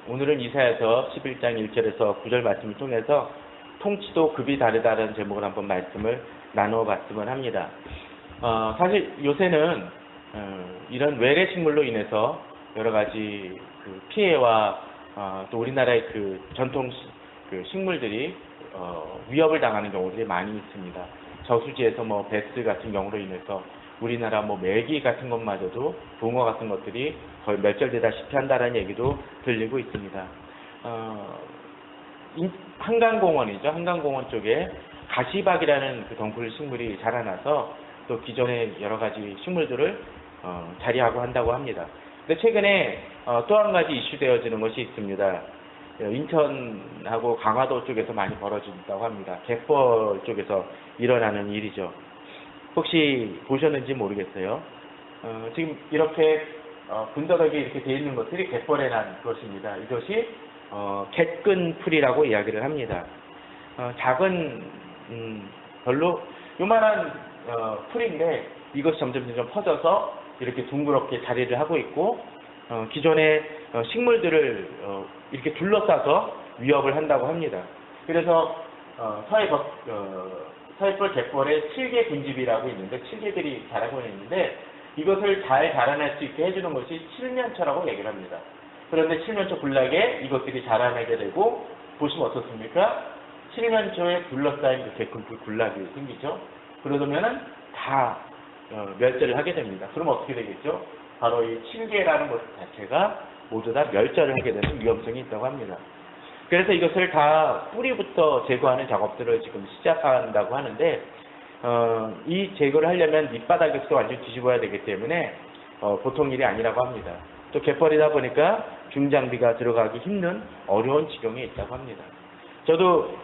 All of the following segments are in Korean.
오늘은 이사야서 11장 1절에서 9절 말씀을 통해서 통치도 급이 다르다는 제목을 한번 말씀을 나누어 봤으면 합니다. 사실 요새는 이런 외래 식물로 인해서 여러 가지 그 피해와 또 우리나라의 그 전통 그 식물들이 위협을 당하는 경우들이 많이 있습니다. 저수지에서 뭐 베스 같은 경우로 인해서 우리나라 뭐 메기 같은 것마저도 붕어 같은 것들이 거의 멸절되다시피 한다라는 얘기도 들리고 있습니다. 한강공원이죠. 한강공원 쪽에 가시박이라는 그 덩굴 식물이 자라나서 또 기존의 여러 가지 식물들을 자리하고 한다고 합니다. 근데 최근에 또 한 가지 이슈되어지는 것이 있습니다. 인천하고 강화도 쪽에서 많이 벌어진다고 합니다. 갯벌 쪽에서 일어나는 일이죠. 혹시 보셨는지 모르겠어요. 지금 이렇게 분더덕이 이렇게 되어 있는 것들이 갯벌에 난 것입니다. 이것이 갯근풀이라고 이야기를 합니다. 작은 별로 요만한 풀인데 이것이 점점 퍼져서 이렇게 둥그렇게 자리를 하고 있고 기존의 식물들을 이렇게 둘러싸서 위협을 한다고 합니다. 그래서 서해벌 갯벌에 칠개 군집이라고 있는데 칠개들이 자라고 있는데 이것을 잘 자라날 수 있게 해주는 것이 칠면초라고 얘기를 합니다. 그런데 칠면초 군락에 이것들이 자라나게 되고 보시면 어떻습니까? 칠면초에 둘러싸인 갯근풀 군락이 생기죠. 그러면은 다 멸절을 하게 됩니다. 그럼 어떻게 되겠죠? 바로 이 칠개라는 것 자체가 모두 다 멸절을 하게 되는 위험성이 있다고 합니다. 그래서 이것을 다 뿌리부터 제거하는 작업들을 지금 시작한다고 하는데 이 제거를 하려면 밑바닥에서 완전히 뒤집어야 되기 때문에 보통 일이 아니라고 합니다. 또 갯벌이다 보니까 중장비가 들어가기 힘든 어려운 지경에 있다고 합니다. 저도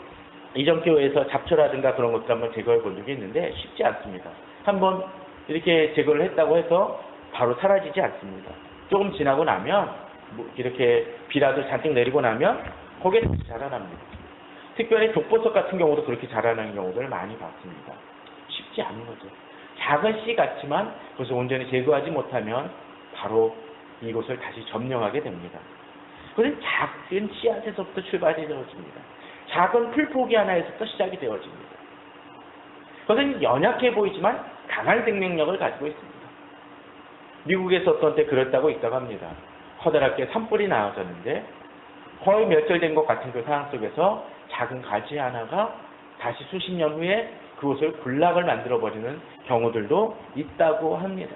이전교회에서 잡초라든가 그런 것들 한번 제거해 본 적이 있는데 쉽지 않습니다. 한번 이렇게 제거를 했다고 해서 바로 사라지지 않습니다. 조금 지나고 나면 이렇게 비라도 잔뜩 내리고 나면 거기에 다시 자라납니다. 특별히 독버섯 같은 경우도 그렇게 자라나는 경우들을 많이 봤습니다. 쉽지 않은 거죠. 작은 씨 같지만 그것을 온전히 제거하지 못하면 바로 이곳을 다시 점령하게 됩니다. 그것은 작은 씨앗에서부터 출발이 되어집니다. 작은 풀포기 하나에서부터 시작이 되어집니다. 그것은 연약해 보이지만 강한 생명력을 가지고 있습니다. 미국에서 어떤 때 그랬다고 있다고 합니다. 커다랗게 산불이 나와졌는데 거의 멸절된 것 같은 그 상황 속에서 작은 가지 하나가 다시 수십 년 후에 그곳을 군락을 만들어버리는 경우들도 있다고 합니다.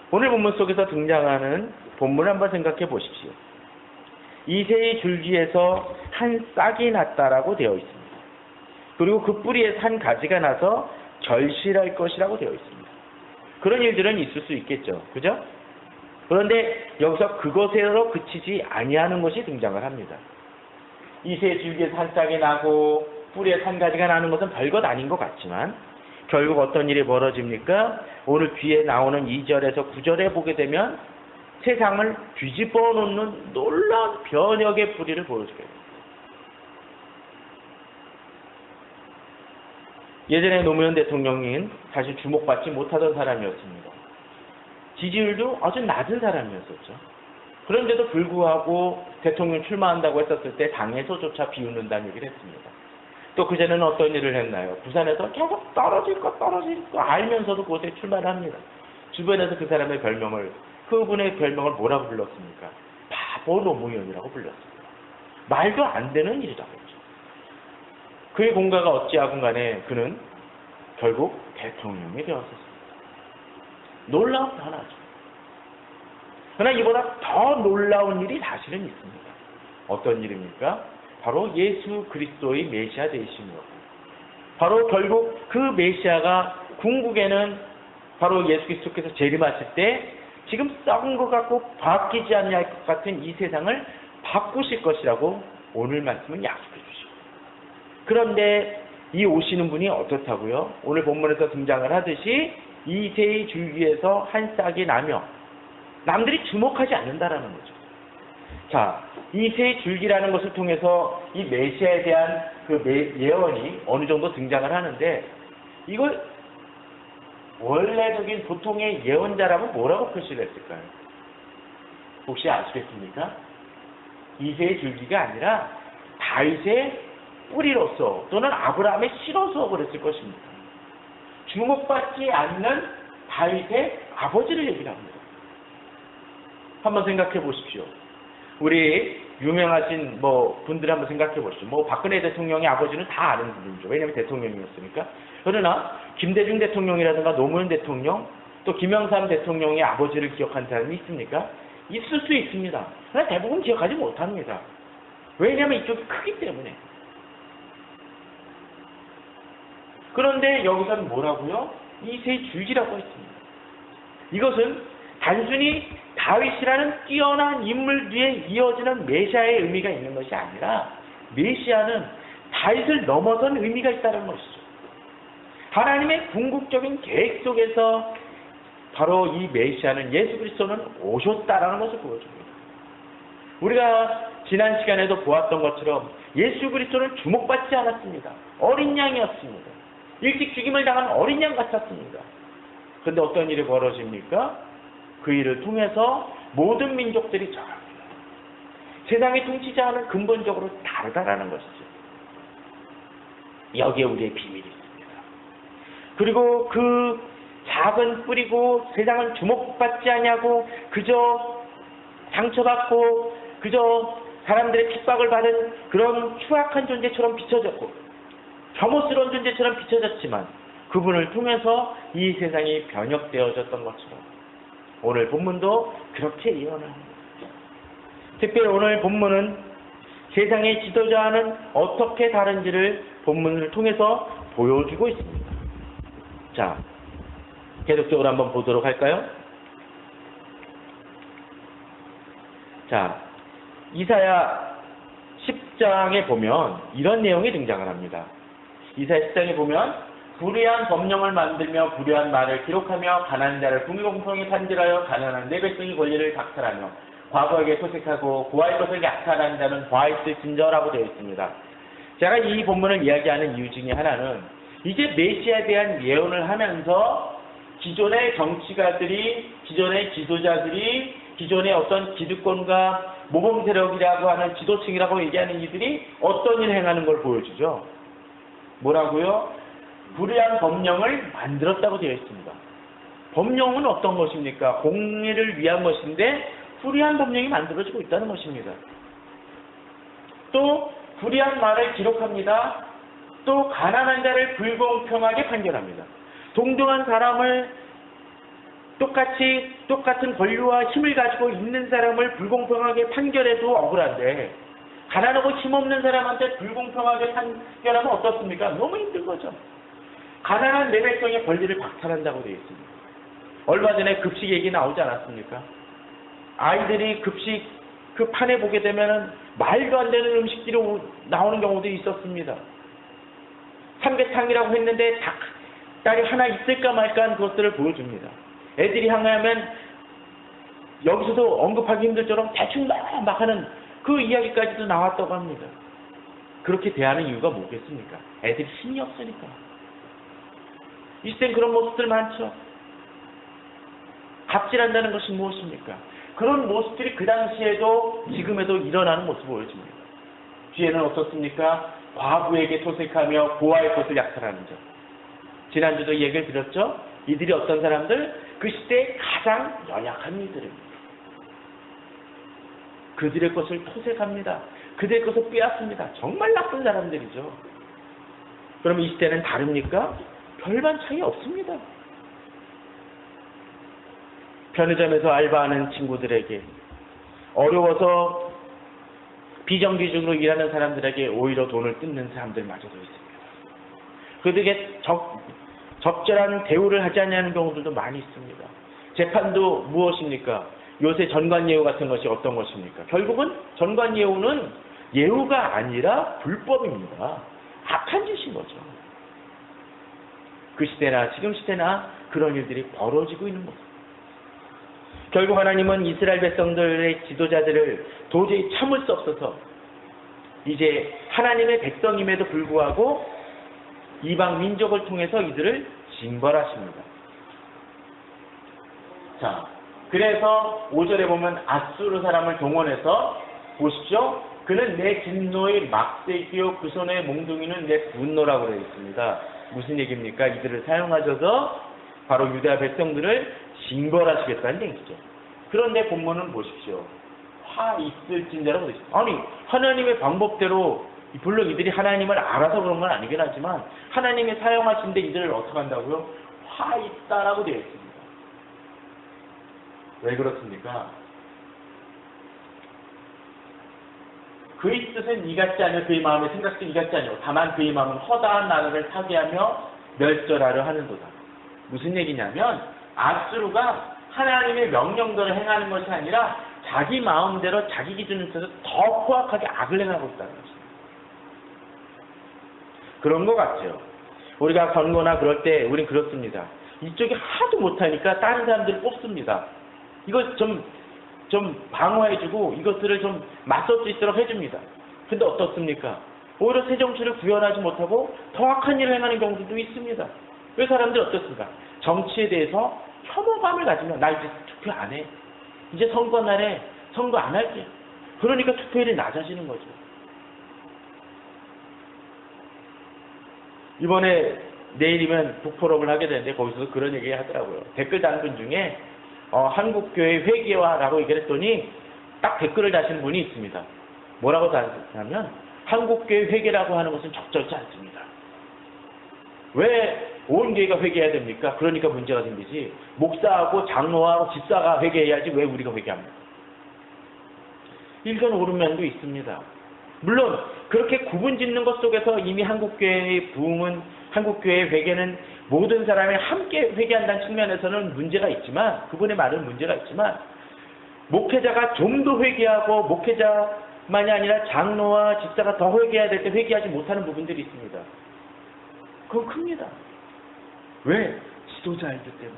오늘 본문 속에서 등장하는 본문을 한번 생각해 보십시오. 이새의 줄기에서 한 싹이 났다라고 되어 있습니다. 그리고 그 뿌리에서 한 가지가 나서 결실할 것이라고 되어 있습니다. 그런 일들은 있을 수 있겠죠. 그죠? 그런데 여기서 그것으로 그치지 아니하는 것이 등장을 합니다. 이새의 줄기에서 한 싹이 나고 뿌리에서 한 가지가 나는 것은 별것 아닌 것 같지만 결국 어떤 일이 벌어집니까? 오늘 뒤에 나오는 2절에서 9절에 보게 되면 세상을 뒤집어 놓는 놀라운 변혁의 뿌리를 보여주게 됩니다. 예전에 노무현 대통령은 사실 주목받지 못하던 사람이었습니다. 지지율도 아주 낮은 사람이었었죠. 그런데도 불구하고 대통령 출마한다고 했었을 때 당에서조차 비웃는다는 얘기를 했습니다. 또 그전에는 어떤 일을 했나요? 부산에서 계속 떨어질 거 알면서도 그곳에 출마를 합니다. 주변에서 그 사람의 별명을, 그분의 별명을 뭐라고 불렀습니까? 바보 노무현이라고 불렀습니다. 말도 안 되는 일이라고 했죠. 그의 공가가 어찌하건 간에 그는 결국 대통령이 되었었습니다. 놀라운 변화죠. 그러나 이보다 더 놀라운 일이 사실은 있습니다. 어떤 일입니까? 바로 예수 그리스도의 메시아 되심이었고, 바로 결국 그 메시아가 궁극에는 바로 예수 그리스도께서 재림하실 때 지금 썩은 것 같고 바뀌지 않을 것 같은 이 세상을 바꾸실 것이라고 오늘 말씀은 약속해 주시고, 그런데 이 오시는 분이 어떻다고요? 오늘 본문에서 등장을 하듯이 이새의 줄기에서 한 싹이 나며 남들이 주목하지 않는다라는 거죠. 자, 이새의 줄기라는 것을 통해서 이 메시아에 대한 그 예언이 어느 정도 등장을 하는데 이걸 원래적인 보통의 예언자라면 뭐라고 표시를 했을까요? 혹시 아시겠습니까? 이새의 줄기가 아니라 다윗의 뿌리로서 또는 아브라함의 씨로서 그랬을 것입니다. 주목받지 않는 다윗의 아버지를 얘기를 합니다. 한번 생각해 보십시오. 우리 유명하신 분들 한번 생각해 보십시오. 박근혜 대통령의 아버지는 다 아는 분이죠. 왜냐하면 대통령이었으니까. 그러나 김대중 대통령이라든가 노무현 대통령 또 김영삼 대통령의 아버지를 기억하는 사람이 있습니까? 있을 수 있습니다. 그러나 대부분 기억하지 못합니다. 왜냐하면 이쪽이 크기 때문에. 그런데 여기서는 뭐라고요? 이새의 줄기라고 했습니다. 이것은 단순히 다윗이라는 뛰어난 인물 뒤에 이어지는 메시아의 의미가 있는 것이 아니라 메시아는 다윗을 넘어선 의미가 있다는 것이죠. 하나님의 궁극적인 계획 속에서 바로 이 메시아는 예수 그리스도는 오셨다라는 것을 보여줍니다. 우리가 지난 시간에도 보았던 것처럼 예수 그리스도는 주목받지 않았습니다. 어린 양이었습니다. 일찍 죽임을 당한 어린 양 같았습니다. 그런데 어떤 일이 벌어집니까? 그 일을 통해서 모든 민족들이 정합니다. 세상의 통치자와는 근본적으로 다르다라는 것이죠. 여기에 우리의 비밀이 있습니다. 그리고 그 작은 뿌리고 세상은 주목받지 않냐고 그저 상처받고 그저 사람들의 핍박을 받은 그런 추악한 존재처럼 비춰졌고 혐오스러운 존재처럼 비춰졌지만 그분을 통해서 이 세상이 변혁되어졌던 것처럼 오늘 본문도 그렇게 예언합니다. 특별히 오늘 본문은 세상의 지도자와는 어떻게 다른지를 본문을 통해서 보여주고 있습니다. 자, 계속적으로 한번 보도록 할까요? 자, 이사야 10장에 보면 이런 내용이 등장을 합니다. 이사야 10장에 보면 불의한 법령을 만들며 불의한 말을 기록하며 가난한 자를 불공평히 판결하여 가난한 내 백성의 권리를 박탈하며 과거에게 소색하고 고아의 것을 약탈하는 자는 과일을 진절하고 되어 있습니다. 제가 이 본문을 이야기하는 이유 중에 하나는 이제 메시아에 대한 예언을 하면서 기존의 정치가들이, 기존의 지도자들이, 기존의 어떤 기득권과 모범 세력이라고 하는 지도층이라고 얘기하는 이들이 어떤 일을 행하는 걸 보여주죠. 뭐라고요? 불의한 법령을 만들었다고 되어 있습니다. 법령은 어떤 것입니까? 공의를 위한 것인데 불의한 법령이 만들어지고 있다는 것입니다. 또 불의한 말을 기록합니다. 또 가난한 자를 불공평하게 판결합니다. 동등한 사람을 똑같은 권리와 힘을 가지고 있는 사람을 불공평하게 판결해도 억울한데 가난하고 힘없는 사람한테 불공평하게 판결하면 어떻습니까? 너무 힘든 거죠. 가난한 내 백성의 권리를 박탈한다고 되어 있습니다. 얼마 전에 급식 얘기 나오지 않았습니까? 아이들이 급식 그 판에 보게 되면 말도 안 되는 음식들이 나오는 경우도 있었습니다. 삼계탕이라고 했는데 닭다리 하나 있을까 말까 하는 것들을 보여줍니다. 애들이 향하면 여기서도 언급하기 힘들처럼 대충 막 하는 그 이야기까지도 나왔다고 합니다. 그렇게 대하는 이유가 뭐겠습니까? 애들이 힘이 없으니까. 이 시대는 그런 모습들 많죠. 갑질한다는 것이 무엇입니까? 그런 모습들이 그 당시에도 지금에도 일어나는 모습을 보여줍니다. 뒤에는 어떻습니까? 과부에게 소색하며 고아의 것을 약탈하는 점. 지난주도 얘기를 드렸죠? 이들이 어떤 사람들? 그 시대에 가장 연약한 이들입니다. 그들의 것을 토색합니다. 그들의 것을 빼앗습니다. 정말 나쁜 사람들이죠. 그럼 이 시대는 다릅니까? 별반 차이 없습니다. 편의점에서 알바하는 친구들에게, 어려워서 비정규직으로 일하는 사람들에게 오히려 돈을 뜯는 사람들마저도 있습니다. 그들에게 적절한 대우를 하지 않냐는 경우들도 많이 있습니다. 재판도 무엇입니까? 요새 전관예우 같은 것이 어떤 것입니까? 결국은 전관예우는 예우가 아니라 불법입니다. 악한 짓인 거죠. 그 시대나 지금 시대나 그런 일들이 벌어지고 있는 거죠. 결국 하나님은 이스라엘 백성들의 지도자들을 도저히 참을 수 없어서 이제 하나님의 백성임에도 불구하고 이방 민족을 통해서 이들을 징벌하십니다. 자, 그래서 5절에 보면 아수르 사람을 동원해서 보십시오. 그는 내 진노의 막대기요 그 손의 몽둥이는 내 분노라고 되어 있습니다. 무슨 얘기입니까? 이들을 사용하셔서 바로 유다 백성들을 징벌하시겠다는 얘기죠. 그런데 본문은 보십시오. 화 있을진대라고 되어 있습니다. 아니 하나님의 방법대로 물론 이들이 하나님을 알아서 그런 건 아니긴 하지만 하나님이 사용하신데 이들을 어떻게 한다고요? 화 있다라고 되어 있습니다. 왜 그렇습니까? 그의 뜻은 이같지 아니요 그의 마음의 생각도 이같지 아니요 다만 그의 마음은 허다한 나라를 타개하며 멸절하려 하는도다. 무슨 얘기냐면 아수르가 하나님의 명령대로 행하는 것이 아니라 자기 마음대로 자기 기준을 써서 더 포악하게 악을 행하고 있다는 것입니다. 그런 것 같아요. 우리가 권고나 그럴 때 우린 그렇습니다. 이쪽이 하도 못하니까 다른 사람들을 뽑습니다. 이거 좀 방어해주고 이것들을 좀 맞설 수 있도록 해줍니다. 근데 어떻습니까? 오히려 새 정치를 구현하지 못하고 더 악한 일을 행하는 경우도 있습니다. 왜 사람들이 어떻습니까? 정치에 대해서 혐오감을 가지면 나 이제 투표 안 해. 이제 선거 날에 선거 안 할게. 그러니까 투표율이 낮아지는 거죠. 이번에 내일이면 북포럼을 하게 되는데 거기서도 그런 얘기 하더라고요. 댓글 다는 분 중에 한국교회 회개화라고 얘기를 했더니 딱 댓글을 다신 분이 있습니다. 뭐라고 다셨냐면 한국교회 회개라고 하는 것은 적절치 않습니다. 왜 온 교회가 회개해야 됩니까? 그러니까 문제가 생기지. 목사하고 장로하고 집사가 회개해야지 왜 우리가 회개합니까? 일견 옳은 면도 있습니다. 물론 그렇게 구분 짓는 것 속에서 이미 한국교회의 부흥은 한국교회의 회개는 모든 사람이 함께 회개한다는 측면에서는 문제가 있지만 그분의 말은 문제가 있지만 목회자가 좀 더 회개하고 목회자만이 아니라 장로와 집사가 더 회개해야 될 때 회개하지 못하는 부분들이 있습니다. 그건 큽니다. 왜? 지도자이기 때문에.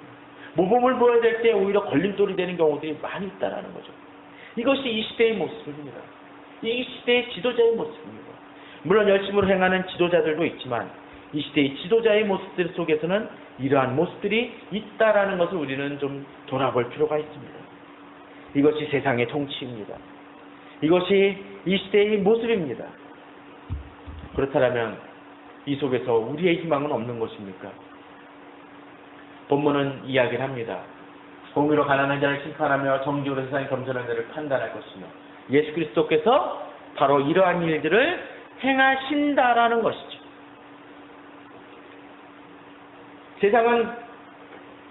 모범을 보여야 될 때 오히려 걸림돌이 되는 경우들이 많이 있다는 거죠. 이것이 이 시대의 모습입니다. 이 시대의 지도자의 모습입니다. 물론 열심으로 행하는 지도자들도 있지만 이 시대의 지도자의 모습들 속에서는 이러한 모습들이 있다라는 것을 우리는 좀 돌아볼 필요가 있습니다. 이것이 세상의 통치입니다. 이것이 이 시대의 모습입니다. 그렇다면 이 속에서 우리의 희망은 없는 것입니까? 본문은 이야기를 합니다. 공의로 가난한 자를 심판하며 정직으로 세상의 겸손한 자를 판단할 것이며 예수 그리스도께서 바로 이러한 일들을 행하신다라는 것이죠. 세상은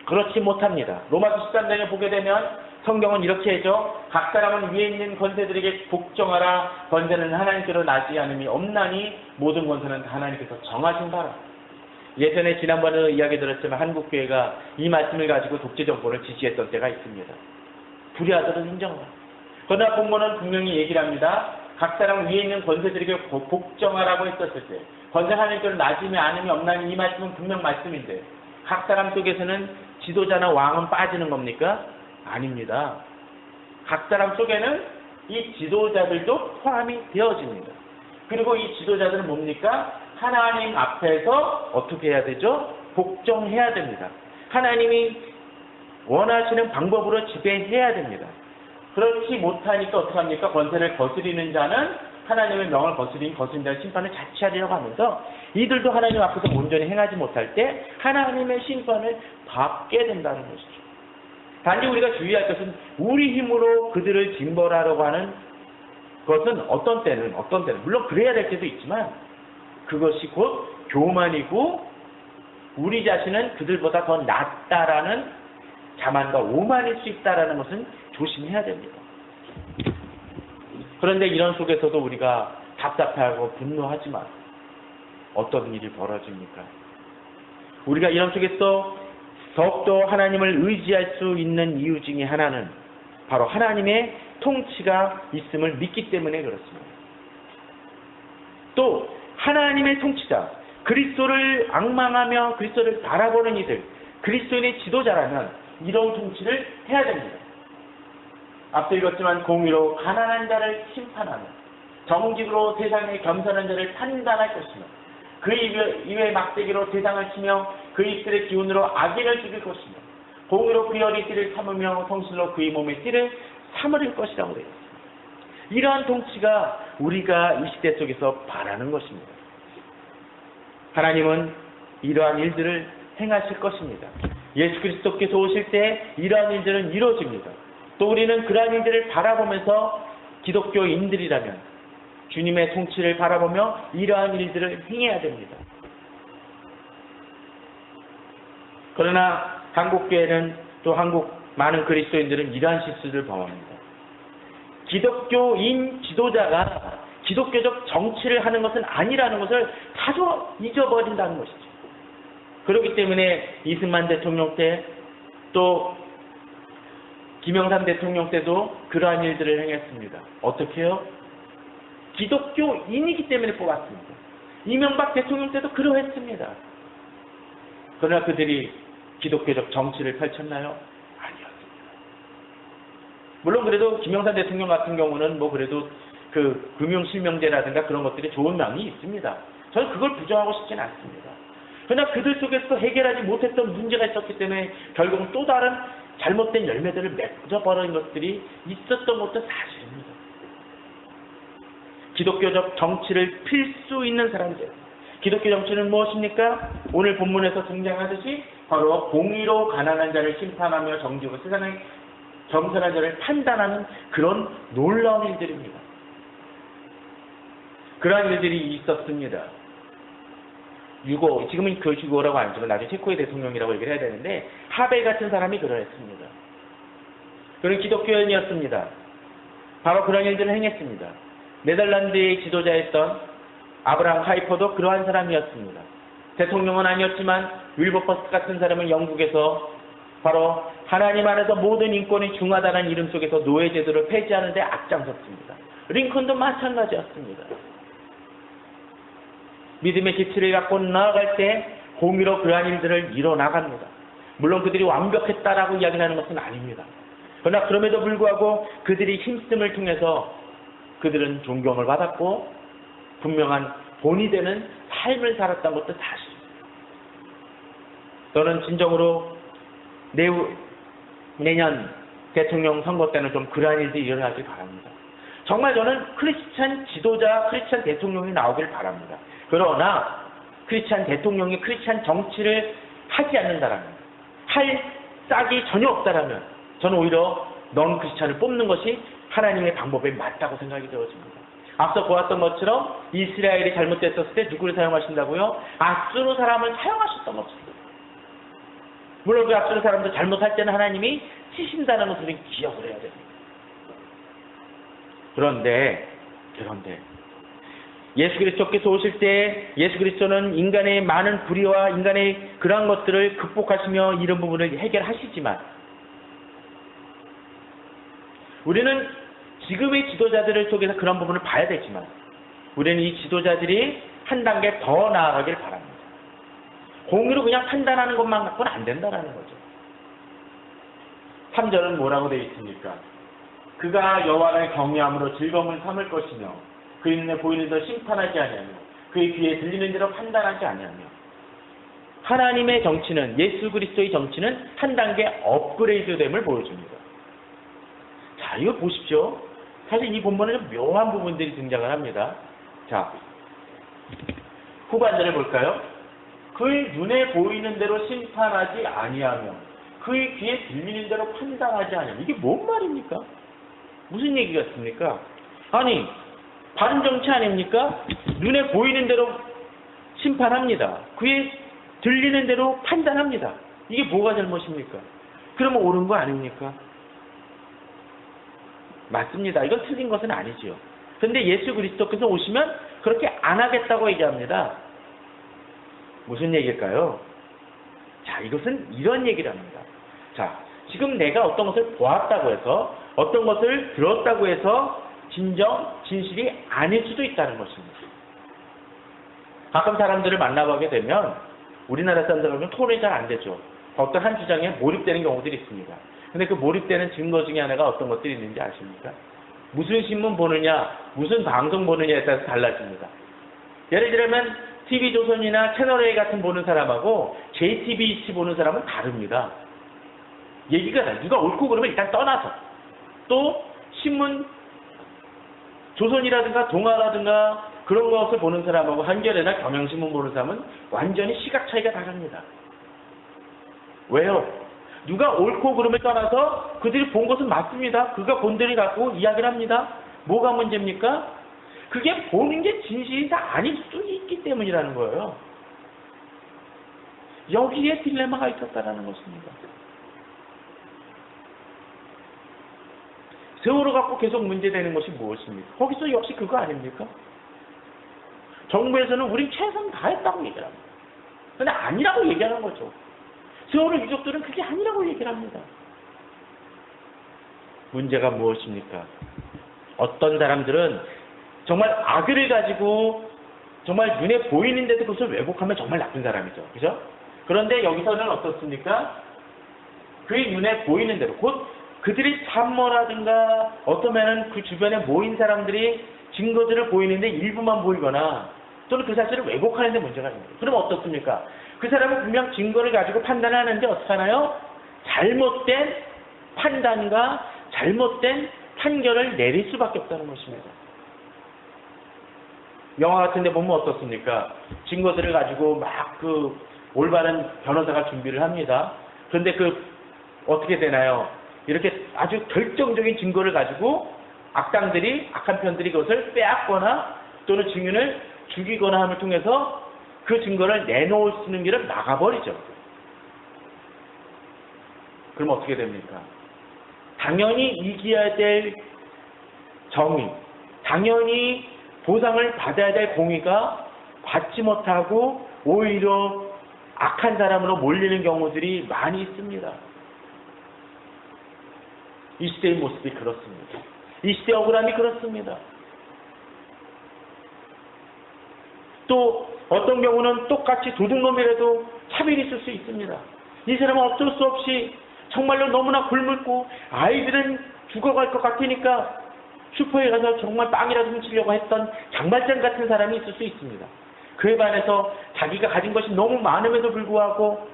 그렇지 못합니다. 로마서 13장에 보게 되면 성경은 이렇게 해줘. 각 사람은 위에 있는 권세들에게 복종하라. 권세는 하나님께로 나지 않음이 없나니 모든 권세는 하나님께서 정하신 바라. 예전에 지난번에 이야기 들었지만 한국교회가 이 말씀을 가지고 독재 정권을 지지했던 때가 있습니다. 불의하도록 인정하라. 그러나 본문은 분명히 얘기를 합니다. 각 사람 위에 있는 권세들에게 복종하라고 했었을 때 권세 하나님께로 낮음이 않음이 없나니 이 말씀은 분명 말씀인데 각 사람 속에서는 지도자나 왕은 빠지는 겁니까? 아닙니다. 각 사람 속에는 이 지도자들도 포함이 되어집니다. 그리고 이 지도자들은 뭡니까? 하나님 앞에서 어떻게 해야 되죠? 복종해야 됩니다. 하나님이 원하시는 방법으로 지배해야 됩니다. 그렇지 못하니까 어떻게 합니까? 권세를 거스리는 자는 하나님의 명을 거스린 자의 심판을 자취하리라고 하면서 이들도 하나님 앞에서 온전히 행하지 못할 때 하나님의 심판을 받게 된다는 것이죠. 단지 우리가 주의할 것은 우리 힘으로 그들을 징벌하려고 하는 것은 어떤 때는 물론 그래야 될 때도 있지만 그것이 곧 교만이고 우리 자신은 그들보다 더 낫다라는 자만과 오만일 수 있다라는 것은 조심해야 됩니다. 그런데 이런 속에서도 우리가 답답해하고 분노하지만 어떤 일이 벌어집니까? 우리가 이런 속에서 더욱더 하나님을 의지할 수 있는 이유 중에 하나는 바로 하나님의 통치가 있음을 믿기 때문에 그렇습니다. 또 하나님의 통치자, 그리스도를 앙망하며 그리스도를 바라보는 이들, 그리스도인의 지도자라면 이런 통치를 해야 됩니다. 앞서 읽었지만 공의로 가난한 자를 심판하며 정직으로 세상의 겸손한 자를 판단할 것이며 그 입의 막대기로 세상을 치며 그 입술의 기운으로 악인을 죽일 것이며 공의로 그의 어리띠를 삼으며 성실로 그의 몸의 띠를 삼을 것이라고 되어 있습니다. 이러한 통치가 우리가 이 시대 속에서 바라는 것입니다. 하나님은 이러한 일들을 행하실 것입니다. 예수 그리스도께서 오실 때 이러한 일들은 이루어집니다. 또 우리는 그러한 일들을 바라보면서 기독교인들이라면 주님의 통치를 바라보며 이러한 일들을 행해야 됩니다. 그러나 한국교회는 또 한국 많은 그리스도인들은 이러한 실수를 범합니다. 기독교인 지도자가 기독교적 정치를 하는 것은 아니라는 것을 다소 잊어버린다는 것이죠. 그렇기 때문에 이승만 대통령 때 또 김영삼 대통령 때도 그러한 일들을 행했습니다. 어떻게 해요? 기독교인이기 때문에 뽑았습니다. 이명박 대통령 때도 그러했습니다. 그러나 그들이 기독교적 정치를 펼쳤나요? 아니었습니다. 물론 그래도 김영삼 대통령 같은 경우는 뭐 그래도 그 금융실명제라든가 그런 것들이 좋은 면이 있습니다. 저는 그걸 부정하고 싶지는 않습니다. 그러나 그들 속에서 해결하지 못했던 문제가 있었기 때문에 결국은 또 다른 잘못된 열매들을 맺어버린 것들이 있었던 것도 사실입니다. 기독교적 정치를 필 수 있는 사람들. 기독교 정치는 무엇입니까? 오늘 본문에서 등장하듯이 바로 공의로 가난한 자를 심판하며 정직으로 세상의 겸손한 자를 판단하는 그런 놀라운 일들입니다. 그러한 일들이 있었습니다. 유고, 지금은 그 유고라고 안 하지만 나중에 체코의 대통령이라고 얘기를 해야 되는데 하벨 같은 사람이 그러했습니다. 그는 기독교인이었습니다. 바로 그런 일들을 행했습니다. 네덜란드의 지도자였던 아브라함 카이퍼도 그러한 사람이었습니다. 대통령은 아니었지만 윌버퍼스 같은 사람은 영국에서 바로 하나님 안에서 모든 인권이 중하다는 이름 속에서 노예제도를 폐지하는 데 앞장섰습니다. 링컨도 마찬가지였습니다. 믿음의 기치를 갖고 나아갈 때 공의로 그러한 일들을 이뤄나갑니다. 물론 그들이 완벽했다라고 이야기하는 것은 아닙니다. 그러나 그럼에도 불구하고 그들이 힘씀을 통해서 그들은 존경을 받았고 분명한 본이 되는 삶을 살았다는 것도 사실입니다. 저는 진정으로 내년 대통령 선거 때는 좀 그러한 일들이 일어나길 바랍니다. 정말 저는 크리스찬 지도자, 크리스찬 대통령이 나오길 바랍니다. 그러나 크리스찬 대통령이 크리스찬 정치를 하지 않는다라면, 할 싹이 전혀 없다라면 저는 오히려 넌 크리스찬을 뽑는 것이 하나님의 방법에 맞다고 생각이 되어집니다. 앞서 보았던 것처럼 이스라엘이 잘못됐었을 때 누구를 사용하신다고요? 아수르 사람을 사용하셨던 것입니다. 물론 그 아수르 사람도 잘못할 때는 하나님이 치신다는 것을 기억을 해야 됩니다. 그런데 예수 그리스도께서 오실 때 예수 그리스도는 인간의 많은 불의와 인간의 그러한 것들을 극복하시며 이런 부분을 해결하시지만 우리는 지금의 지도자들을 속에서 그런 부분을 봐야 되지만 우리는 이 지도자들이 한 단계 더 나아가길 바랍니다. 공의로 그냥 판단하는 것만 갖고는 안 된다는 거죠. 3절은 뭐라고 되어 있습니까? 그가 여호와를 경외함으로 즐거움을 삼을 것이며 그의 눈에 보이는 대로 심판하지 아니하며 그의 귀에 들리는 대로 판단하지 아니하며 하나님의 정치는 예수 그리스도의 정치는 한 단계 업그레이드됨을 보여줍니다. 자, 이거 보십시오. 사실 이 본문에는 묘한 부분들이 등장을 합니다. 자, 후반절을 볼까요? 그의 눈에 보이는 대로 심판하지 아니하며 그의 귀에 들리는 대로 판단하지 아니하며 이게 뭔 말입니까? 무슨 얘기 같습니까? 아니, 바른 정치 아닙니까? 눈에 보이는 대로 심판합니다. 귀에 들리는 대로 판단합니다. 이게 뭐가 잘못입니까? 그러면 옳은 거 아닙니까? 맞습니다. 이건 틀린 것은 아니지요. 그런데 예수 그리스도께서 오시면 그렇게 안 하겠다고 얘기합니다. 무슨 얘기일까요? 자, 이것은 이런 얘기를 합니다. 자, 지금 내가 어떤 것을 보았다고 해서 어떤 것을 들었다고 해서 진실이 아닐 수도 있다는 것입니다. 가끔 사람들을 만나보게 되면 우리나라 사람들은 토론이 잘 안 되죠. 어떤 한 주장에 몰입되는 경우들이 있습니다. 근데 그 몰입되는 증거 중에 하나가 어떤 것들이 있는지 아십니까? 무슨 신문 보느냐, 무슨 방송 보느냐에 따라서 달라집니다. 예를 들면 TV조선이나 채널A 같은 보는 사람하고 JTBC 보는 사람은 다릅니다. 얘기가 나. 누가 옳고 그러면 일단 떠나서 또 신문 조선이라든가 동아라든가 그런 것을 보는 사람하고 한겨레나 경향신문 보는 사람은 완전히 시각 차이가 다릅니다. 왜요? 누가 옳고 그름을 떠나서 그들이 본 것은 맞습니다. 그가 본들이 갖고 이야기를 합니다. 뭐가 문제입니까? 그게 보는 게 진실이 다 아닐 수 있기 때문이라는 거예요. 여기에 딜레마가 있었다는 것입니다. 세월호 갖고 계속 문제되는 것이 무엇입니까? 거기서 역시 그거 아닙니까? 정부에서는 우린 최선 다했다고 얘기를 합니다. 근데 아니라고 얘기하는 거죠. 세월호 유족들은 그게 아니라고 얘기를 합니다. 문제가 무엇입니까? 어떤 사람들은 정말 악을 가지고 정말 눈에 보이는데도 그것을 왜곡하면 정말 나쁜 사람이죠. 그죠? 그런데 여기서는 어떻습니까? 그의 눈에 보이는 대로 곧 그들이 산모라든가 어떠면은 그 주변에 모인 사람들이 증거들을 보이는데 일부만 보이거나 또는 그 사실을 왜곡하는 데 문제가 있습니다. 그럼 어떻습니까? 그 사람은 분명 증거를 가지고 판단을 하는데 어떻게 하나요? 잘못된 판단과 잘못된 판결을 내릴 수밖에 없다는 것입니다. 영화 같은 데 보면 어떻습니까? 증거들을 가지고 막 그 올바른 변호사가 준비를 합니다. 그런데 어떻게 되나요? 이렇게 아주 결정적인 증거를 가지고 악한 편들이 그것을 빼앗거나 또는 증인을 죽이거나 함을 통해서 그 증거를 내놓을 수 있는 길을 막아버리죠. 그럼 어떻게 됩니까? 당연히 이겨야 될 정의, 당연히 보상을 받아야 될 공의가 받지 못하고 오히려 악한 사람으로 몰리는 경우들이 많이 있습니다. 이 시대의 모습이 그렇습니다. 이 시대의 억울함이 그렇습니다. 또 어떤 경우는 똑같이 도둑놈이라도 차별이 있을 수 있습니다. 이 사람은 어쩔 수 없이 정말로 너무나 굶고 아이들은 죽어갈 것 같으니까 슈퍼에 가서 정말 빵이라도 훔치려고 했던 장발장 같은 사람이 있을 수 있습니다. 그에 반해서 자기가 가진 것이 너무 많음에도 불구하고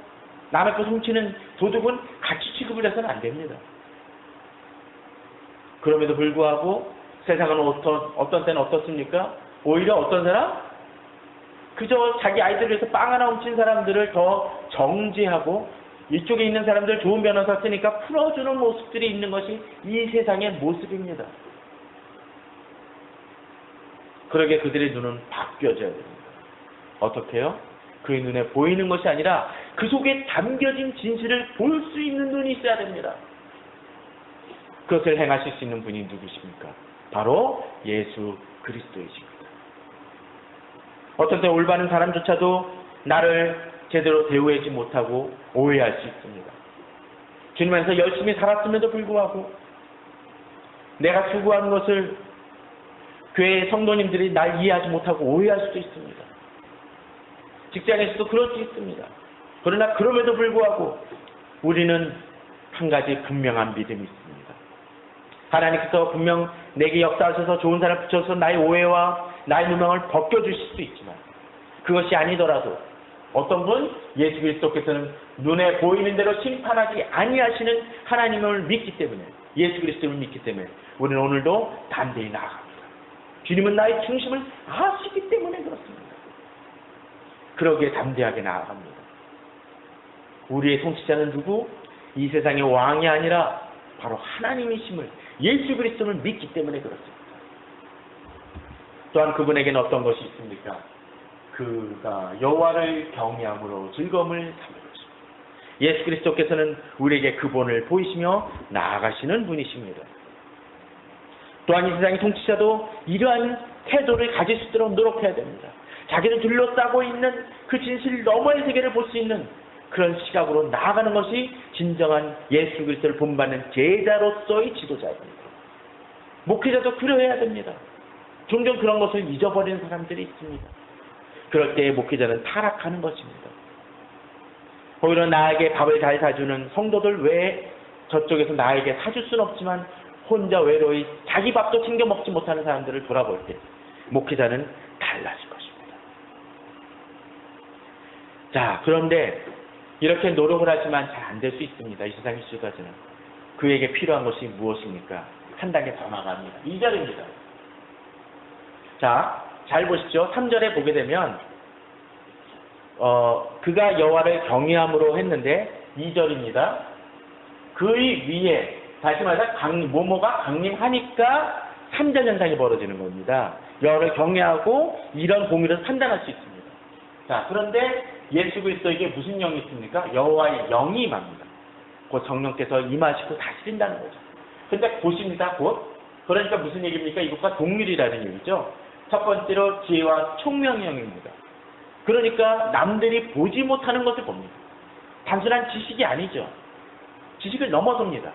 남의 것을 훔치는 도둑은 같이 취급을 해서는 안 됩니다. 그럼에도 불구하고 세상은 어떤 때는 어떻습니까? 오히려 어떤 사람? 그저 자기 아이들을 위해서 빵 하나 훔친 사람들을 더 정죄하고 이쪽에 있는 사람들 좋은 변호사 쓰니까 풀어주는 모습들이 있는 것이 이 세상의 모습입니다. 그러게 그들의 눈은 바뀌어져야 됩니다. 어떻게 해요? 그의 눈에 보이는 것이 아니라 그 속에 담겨진 진실을 볼 수 있는 눈이 있어야 됩니다. 그것을 행하실 수 있는 분이 누구십니까? 바로 예수 그리스도이십니다. 어떤 때 올바른 사람조차도 나를 제대로 대우하지 못하고 오해할 수 있습니다. 주님 안에서 열심히 살았음에도 불구하고 내가 추구하는 것을 교회의 성도님들이 날 이해하지 못하고 오해할 수도 있습니다. 직장에서도 그럴 수 있습니다. 그러나 그럼에도 불구하고 우리는 한 가지 분명한 믿음이 있습니다. 하나님께서 분명 내게 역사하셔서 좋은 사람을 붙여서 나의 오해와 나의 누명을 벗겨주실 수 있지만 그것이 아니더라도 어떤 분 예수 그리스도께서는 눈에 보이는 대로 심판하지 아니하시는 하나님을 믿기 때문에 예수 그리스도를 믿기 때문에 우리는 오늘도 담대히 나아갑니다. 주님은 나의 중심을 아시기 때문에 그렇습니다. 그러기에 담대하게 나아갑니다. 우리의 통치자는 누구? 이 세상의 왕이 아니라 바로 하나님이심을 예수 그리스도를 믿기 때문에 그렇습니다. 또한 그분에게는 어떤 것이 있습니까? 그가 여호와를 경외함으로 즐거움을 삼는 것입니다. 예수 그리스도께서는 우리에게 그 본을 보이시며 나아가시는 분이십니다. 또한 이 세상의 통치자도 이러한 태도를 가질 수 있도록 노력해야 됩니다. 자기를 둘러싸고 있는 그 진실 너머의 세계를 볼 수 있는 그런 시각으로 나아가는 것이 진정한 예수 그리스도를 본받는 제자로서의 지도자입니다. 목회자도 그러해야 됩니다. 종종 그런 것을 잊어버리는 사람들이 있습니다. 그럴 때 목회자는 타락하는 것입니다. 오히려 나에게 밥을 잘 사주는 성도들 외에 저쪽에서 나에게 사줄 수는 없지만 혼자 외로이 자기 밥도 챙겨 먹지 못하는 사람들을 돌아볼 때 목회자는 달라질 것입니다. 자, 그런데 이렇게 노력을 하지만 잘 안 될 수 있습니다. 이 세상의 지도자는. 그에게 필요한 것이 무엇입니까? 한 단계 더 나갑니다. 2절입니다. 자, 잘 보십시오. 3절에 보게 되면 그가 여호와를 경외함으로 했는데 2절입니다. 그의 위에 다시 말해서 모모가 강림하니까 3절 현상이 벌어지는 겁니다. 여호와를 경외하고 이런 공의를 판단할 수 있습니다. 자, 그런데 예수 그리스도에게 무슨 영이 있습니까? 여호와의 영이 임합니다. 곧 성령께서 임하시고 다스린다는 거죠. 근데 곧입니다. 곧. 그러니까 무슨 얘기입니까? 이것과 동일이라는 얘기죠. 첫 번째로 지혜와 총명의 영입니다. 그러니까 남들이 보지 못하는 것을 봅니다. 단순한 지식이 아니죠. 지식을 넘어섭니다.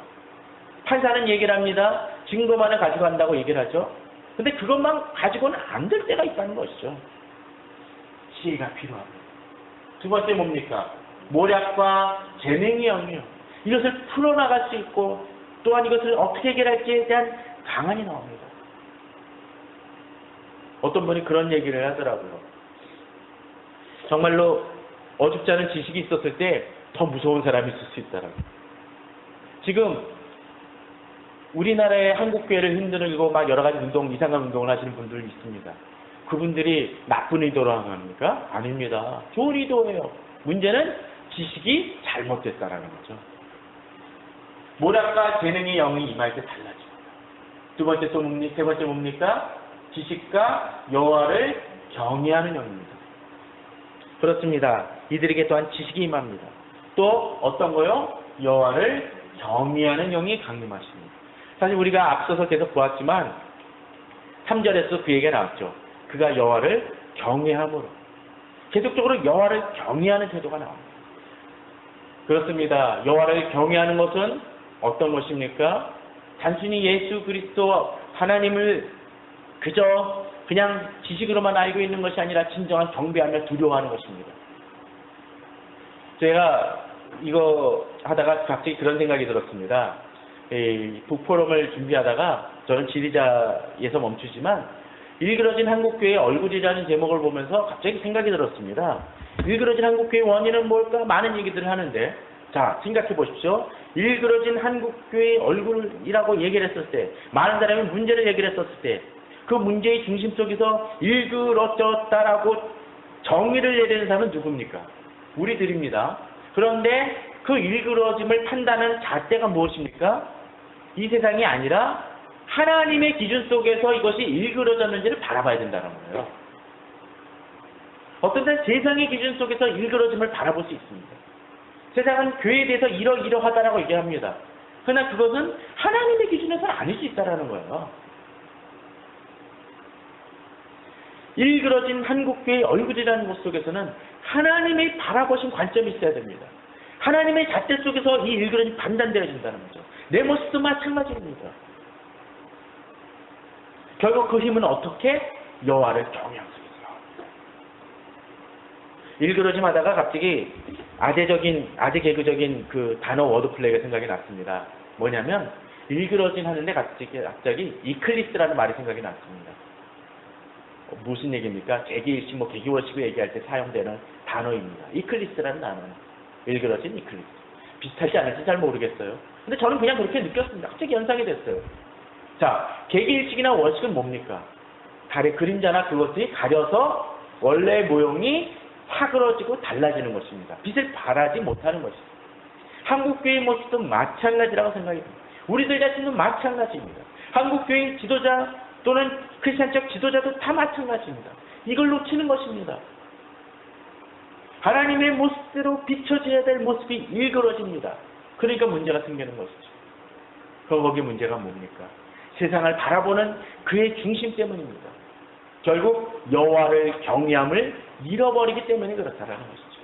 판사는 얘기를 합니다. 증거만을 가지고 한다고 얘기를 하죠. 근데 그것만 가지고는 안 될 때가 있다는 것이죠. 지혜가 필요합니다. 두 번째 뭡니까? 모략과 재능의 영이요. 이것을 풀어나갈 수 있고 또한 이것을 어떻게 해결할지에 대한 강한이 나옵니다. 어떤 분이 그런 얘기를 하더라고요. 정말로 어줍지 않은 지식이 있었을 때 더 무서운 사람이 있을 수 있다라고. 지금 우리나라의 한국교회를 흔들고 막 여러 가지 이상한 운동을 하시는 분들 있습니다. 그분들이 나쁜 의도로 합니까? 아닙니다. 좋은 의도예요. 문제는 지식이 잘못됐다라는 거죠. 모략과 재능의 영이 임할 때 달라집니다. 두 번째 또 뭡니까? 세 번째 뭡니까? 지식과 여호와를 경외하는 영입니다. 그렇습니다. 이들에게 또한 지식이 임합니다. 또 어떤 거요? 여호와를 경외하는 영이 강림하십니다. 사실 우리가 앞서서 계속 보았지만 3절에서 그 얘기가 나왔죠. 그가 여호와를 경외함으로. 계속적으로 여호와를 경외하는 태도가 나옵니다. 그렇습니다. 여호와를 경외하는 것은 어떤 것입니까? 단순히 예수 그리스도 하나님을 그냥 지식으로만 알고 있는 것이 아니라 진정한 경배하며 두려워하는 것입니다. 제가 이거 하다가 갑자기 그런 생각이 들었습니다. 북포럼을 준비하다가 저는 지리자에서 멈추지만 일그러진 한국교회의 얼굴이라는 제목을 보면서 갑자기 생각이 들었습니다. 일그러진 한국교회의 원인은 뭘까? 많은 얘기들을 하는데 자, 생각해 보십시오. 일그러진 한국교회의 얼굴이라고 얘기를 했을 때 많은 사람이 문제를 얘기를 했었을 때 그 문제의 중심 속에서 일그러졌다라고 정의를 내리는 사람은 누굽니까? 우리들입니다. 그런데 그 일그러짐을 판단하는 잣대가 무엇입니까? 이 세상이 아니라 하나님의 기준 속에서 이것이 일그러졌는지를 바라봐야 된다는 거예요. 어떤 때는 세상의 기준 속에서 일그러짐을 바라볼 수 있습니다. 세상은 교회에 대해서 이러이러하다라고 얘기합니다. 그러나 그것은 하나님의 기준에서는 아닐 수 있다는 거예요. 일그러진 한국교회의 얼굴이라는 것 속에서는 하나님의 바라보신 관점이 있어야 됩니다. 하나님의 잣대 속에서 이 일그러짐이 판단되어진다는 거죠. 내 모습도 마찬가지입니다. 결국 그 힘은 어떻게? 여호와를 경외하는 속에서. 일그러짐 하다가 갑자기 아재 개그적인 그 단어 워드플레이가 생각이 났습니다. 뭐냐면 일그러짐 하는데 갑자기 이클립스라는 말이 생각이 났습니다. 무슨 얘기입니까? 개기일식, 개기월식 얘기할 때 사용되는 단어입니다. 이클립스라는 단어는 일그러진 이클립스. 비슷하지 않을지 잘 모르겠어요. 근데 저는 그냥 그렇게 느꼈습니다. 갑자기 연상이 됐어요. 자, 개기일식이나 월식은 뭡니까? 달의 그림자나 그것이 가려서 원래 모형이 사그러지고 달라지는 것입니다. 빛을 발하지 못하는 것입니다. 한국교회의 모습도 마찬가지라고 생각이 듭니다. 우리들 자신도 마찬가지입니다. 한국교회의 지도자 또는 크리스천적 지도자도 다 마찬가지입니다. 이걸 놓치는 것입니다. 하나님의 모습대로 비춰져야 될 모습이 일그러집니다. 그러니까 문제가 생기는 것이죠. 그럼 거기 문제가 뭡니까? 세상을 바라보는 그의 중심 때문입니다. 결국 여호와를 경외함을 잃어버리기 때문에 그렇다는 것이죠.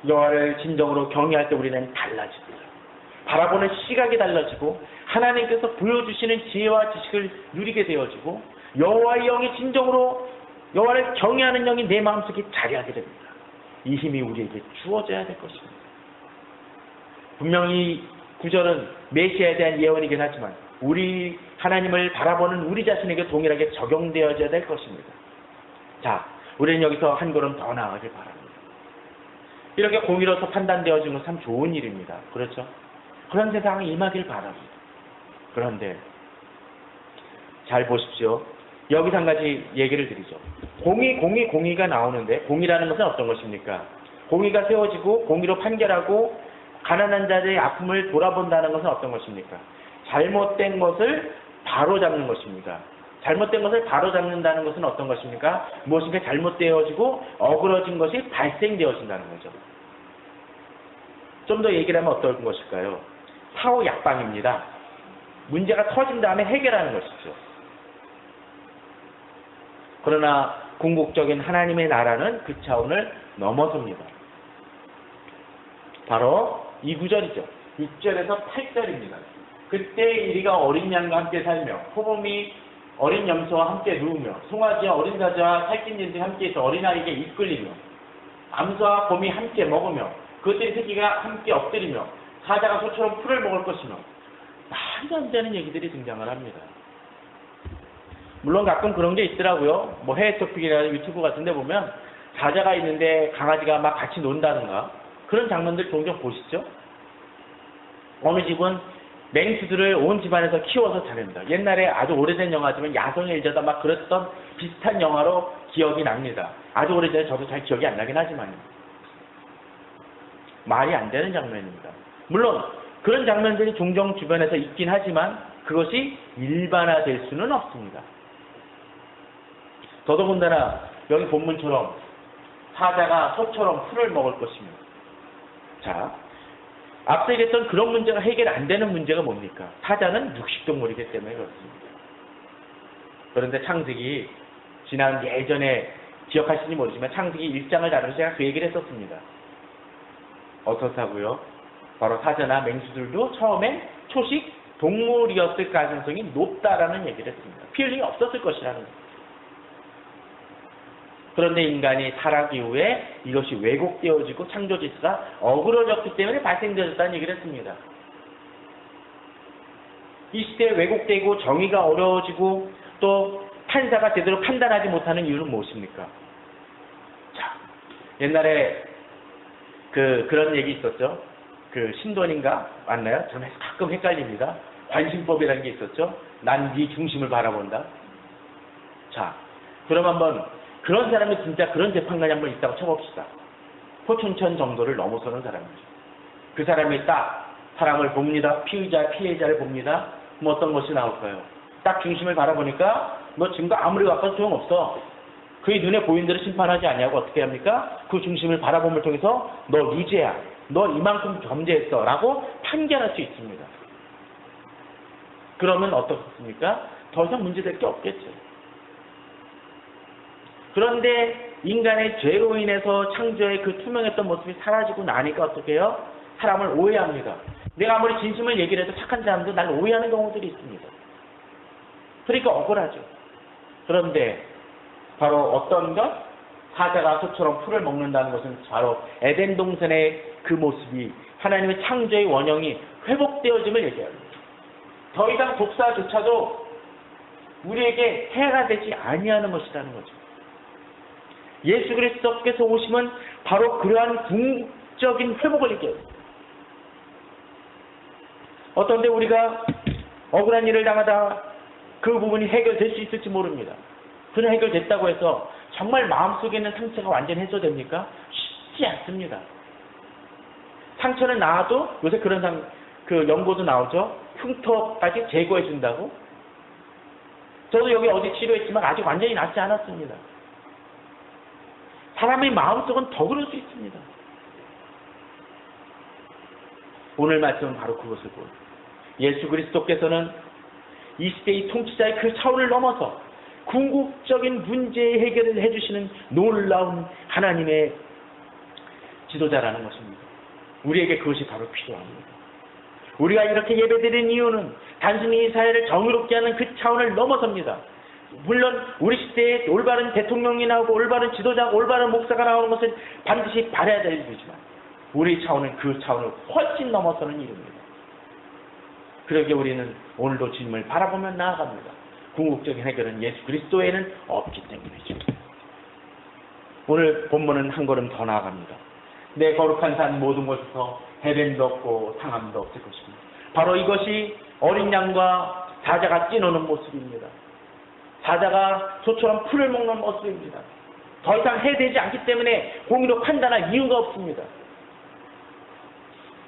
여호와를 진정으로 경외할 때 우리는 달라집니다. 바라보는 시각이 달라지고 하나님께서 보여주시는 지혜와 지식을 누리게 되어지고 여호와의 영이 진정으로 여호와를 경외하는 영이 내 마음속에 자리하게 됩니다. 이 힘이 우리에게 주어져야 될 것입니다. 분명히 구절은 메시아에 대한 예언이긴 하지만 우리 하나님을 바라보는 우리 자신에게 동일하게 적용되어져야 될 것입니다. 자, 우리는 여기서 한 걸음 더 나아가길 바랍니다. 이렇게 공의로서 판단되어지는 것은 참 좋은 일입니다. 그렇죠? 그런 세상이 임하길 바랍니다. 그런데 잘 보십시오. 여기서 한 가지 얘기를 드리죠. 공의가 나오는데 공의라는 것은 어떤 것입니까? 공의가 세워지고 공의로 판결하고 가난한 자들의 아픔을 돌아본다는 것은 어떤 것입니까? 잘못된 것을 바로잡는 것입니다. 잘못된 것을 바로잡는다는 것은 어떤 것입니까? 무엇인가 잘못되어지고 어그러진 것이 발생되어진다는 거죠. 좀 더 얘기를 하면 어떤 것일까요? 사후 약방입니다. 문제가 터진 다음에 해결하는 것이죠. 그러나 궁극적인 하나님의 나라는 그 차원을 넘어섭니다. 바로 이 구절이죠. 6절에서 8절입니다. 그때 이리가 어린 양과 함께 살며 포범이 어린 염소와 함께 누우며 송아지와 어린 사자와 살찐 인들이 함께해서 어린아이에게 이끌리며 암소와 곰이 함께 먹으며 그것들의 새끼가 함께 엎드리며 사자가 소처럼 풀을 먹을 것이며 말도 안 되는 얘기들이 등장을 합니다. 물론 가끔 그런 게 있더라고요. 뭐 해외 토픽이나 유튜브 같은 데 보면 사자가 있는데 강아지가 막 같이 논다든가 그런 장면들 종종 보시죠? 어느 집은 맹수들을 온 집안에서 키워서 자랍니다. 옛날에 아주 오래된 영화지만 야성의 일자다 막 그랬던 비슷한 영화로 기억이 납니다. 아주 오래전에 저도 잘 기억이 안 나긴 하지만요. 말이 안 되는 장면입니다. 물론 그런 장면들이 종종 주변에서 있긴 하지만 그것이 일반화될 수는 없습니다. 더더군다나 여기 본문처럼 사자가 소처럼 풀을 먹을 것입니다. 자, 앞서 얘기했던 그런 문제가 해결 안 되는 문제가 뭡니까? 사자는 육식동물이기 때문에 그렇습니다. 그런데 창세기 지난 예전에 기억하시는지 모르지만 창세기 1장을 다루면서 제가 그 얘기를 했었습니다. 어떻다고요? 바로 사자나 맹수들도 처음에 초식 동물이었을 가능성이 높다라는 얘기를 했습니다. 피 흘림이 없었을 것이라는 거죠. 그런데 인간이 타락 이후에 이것이 왜곡되어지고 창조 질서가 어그러졌기 때문에 발생되었다는 얘기를 했습니다. 이 시대에 왜곡되고 정의가 어려워지고 또 판사가 제대로 판단하지 못하는 이유는 무엇입니까? 자, 옛날에 그런 얘기 있었죠. 그 신돈인가 맞나요? 저는 가끔 헷갈립니다. 관심법이라는 게 있었죠. 난 네 중심을 바라본다. 자, 그럼 한번 그런 사람이 진짜 그런 재판관이 한번 있다고 쳐봅시다. 포춘천 정도를 넘어서는 사람이죠. 그 사람이 딱 사람을 봅니다. 피해자를 봅니다. 뭐 어떤 것이 나올까요? 딱 중심을 바라보니까 너 증거 아무리 갖고도 소용없어. 그의 눈에 보이는 대로 심판하지 않냐고 어떻게 합니까? 그 중심을 바라봄을 통해서 너 유죄야. 너 이만큼 범죄했어. 라고 판결할 수 있습니다. 그러면 어떻습니까? 더 이상 문제될 게 없겠죠. 그런데 인간의 죄로 인해서 창조의 그 투명했던 모습이 사라지고 나니까 어떻게 해요? 사람을 오해합니다. 내가 아무리 진심을 얘기를 해도 착한 사람도 날 오해하는 경우들이 있습니다. 그러니까 억울하죠. 그런데 바로 어떤 것? 사자가 소처럼 풀을 먹는다는 것은 바로 에덴 동산의 그 모습이 하나님의 창조의 원형이 회복되어짐을 얘기합니다. 더 이상 독사조차도 우리에게 해가 되지 아니하는 것이라는 거죠. 예수 그리스도께서 오시면 바로 그러한 궁극적인 회복을 얘기합니다. 어떤 데 우리가 억울한 일을 당하다 그 부분이 해결될 수 있을지 모릅니다. 그는 해결됐다고 해서 정말 마음속에 있는 상처가 완전히 해소됩니까? 쉽지 않습니다. 상처는 나아도 요새 그런 그 연고도 나오죠. 흉터까지 제거해 준다고. 저도 여기 어디 치료했지만 아직 완전히 낫지 않았습니다. 사람의 마음속은 더 그럴 수 있습니다. 오늘 말씀은 바로 그것을 보여요. 예수 그리스도께서는 이 시대의 통치자의 그 차원을 넘어서 궁극적인 문제의 해결을 해주시는 놀라운 하나님의 지도자라는 것입니다. 우리에게 그것이 바로 필요합니다. 우리가 이렇게 예배드리는 이유는 단순히 이 사회를 정의롭게 하는 그 차원을 넘어섭니다. 물론 우리 시대에 올바른 대통령이 나오고 올바른 지도자가 올바른 목사가 나오는 것은 반드시 바라야 될 일이지만 우리 차원은 그 차원을 훨씬 넘어서는 일입니다. 그러기에 우리는 오늘도 주님을 바라보며 나아갑니다. 궁극적인 해결은 예수 그리스도에는 없기 때문이죠. 오늘 본문은 한 걸음 더 나아갑니다. 내 거룩한 산 모든 곳에서 해뱀도 없고 상함도 없을 것입니다. 바로 이것이 어린 양과 사자가 뛰노는 모습입니다. 사자가 소처럼 풀을 먹는 모습입니다. 더 이상 해되지 않기 때문에 공의로 판단할 이유가 없습니다.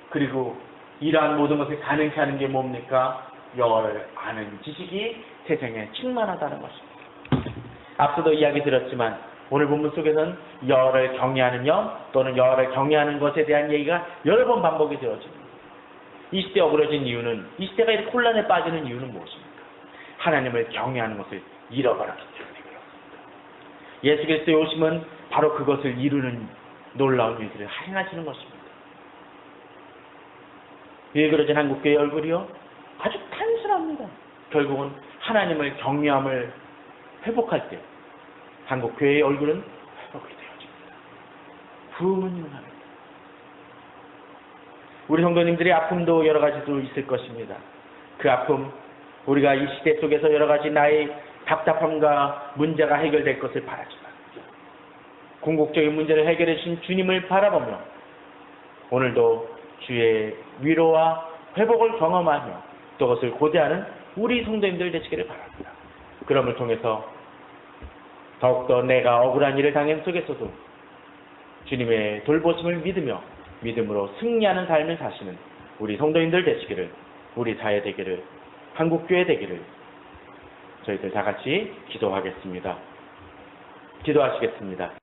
그리고 이러한 모든 것을 가능케 하는 게 뭡니까? 여호와를 아는 지식이 세상에 충만하다는 것입니다. 앞서도 이야기 드렸지만 오늘 본문 속에서는 여호와를 경외하는 영 또는 여호와를 경외하는 것에 대한 얘기가 여러 번 반복이 되어집니다. 이 시대에 어그러진 이유는, 이 시대가 이렇게 혼란에 빠지는 이유는 무엇입니까? 하나님을 경외하는 것을 잃어버렸기 때문에 그렇습니다. 예수 그리스도의 오심은 바로 그것을 이루는 놀라운 일들을 행하시는 것입니다. 일그러진 한국교회의 얼굴이요 아주 단순합니다. 결국은 하나님을 경외함을 회복할 때 한국교회의 얼굴은 회복이 되어집니다. 부흥은 일어납니다. 우리 성도님들의 아픔도 여러 가지도 있을 것입니다. 그 아픔, 우리가 이 시대 속에서 여러 가지 나의 답답함과 문제가 해결될 것을 바라지만 궁극적인 문제를 해결해 주신 주님을 바라보며 오늘도 주의 위로와 회복을 경험하며 또 그것을 고대하는 우리 성도님들 되시기를 바랍니다. 그럼을 통해서 더욱더 내가 억울한 일을 당한 속에서도 주님의 돌보심을 믿으며 믿음으로 승리하는 삶을 사시는 우리 성도님들 되시기를, 우리 사회 되기를, 한국교회 되기를 저희들 다 같이 기도하겠습니다. 기도하시겠습니다.